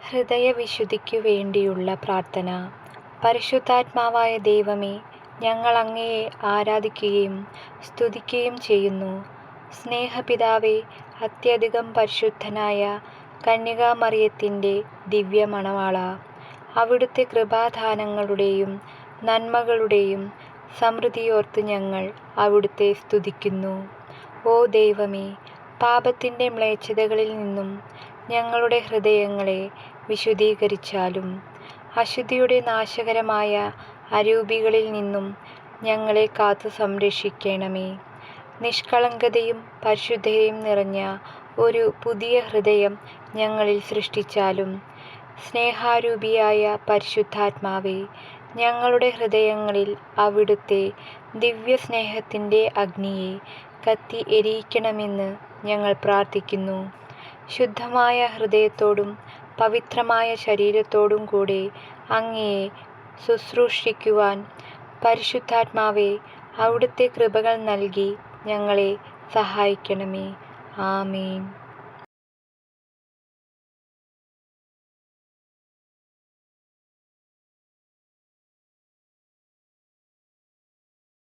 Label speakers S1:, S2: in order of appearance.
S1: ഹൃദയവിശുദ്ധിക്കു വേണ്ടിയുള്ള പ്രാർത്ഥന. പരിശുദ്ധാത്മാവായ ദൈവമേ, ഞങ്ങൾ അങ്ങയെ ആരാധിക്കുകയും സ്തുതിക്കുകയും ചെയ്യുന്നു. സ്നേഹപിതാവേ, അത്യധികം പരിശുദ്ധനായ കന്യകാമറിയത്തിൻ്റെ ദിവ്യമണവാള, അവിടുത്തെ കൃപാദാനങ്ങളുടെയും നന്മകളുടെയും സമൃദ്ധിയോർത്ത് ഞങ്ങൾ അവിടുത്തെ സ്തുതിക്കുന്നു. ഓ ദൈവമേ, പാപത്തിൻ്റെ മ്ലേച്ഛതകളിൽ നിന്നും ഞങ്ങളുടെ ഹൃദയങ്ങളെ വിശുദ്ധീകരിച്ചാലും അശുദ്ധിയുടെ നാശകരമായ അരൂപികളിൽ നിന്നും ഞങ്ങളെ കാത്തു സംരക്ഷിക്കണമേ. നിഷ്കളങ്കതയും പരിശുദ്ധതയും നിറഞ്ഞ ഒരു പുതിയ ഹൃദയം ഞങ്ങളിൽ സൃഷ്ടിച്ചാലും സ്നേഹാരൂപിയായ പരിശുദ്ധാത്മാവേ, ഞങ്ങളുടെ ഹൃദയങ്ങളിൽ അവിടുത്തെ ദിവ്യസ്നേഹത്തിൻ്റെ അഗ്നിയെ കത്തി എരിയിക്കണമെന്ന് ഞങ്ങൾ പ്രാർത്ഥിക്കുന്നു. ശുദ്ധമായ ഹൃദയത്തോടും പവിത്രമായ ശരീരത്തോടും കൂടെ അങ്ങയെ ശുശ്രൂഷിക്കുവാൻ പരിശുദ്ധാത്മാവേ, അവിടുത്തെ കൃപകൾ നൽകി ഞങ്ങളെ സഹായിക്കണമേ. ആമേൻ.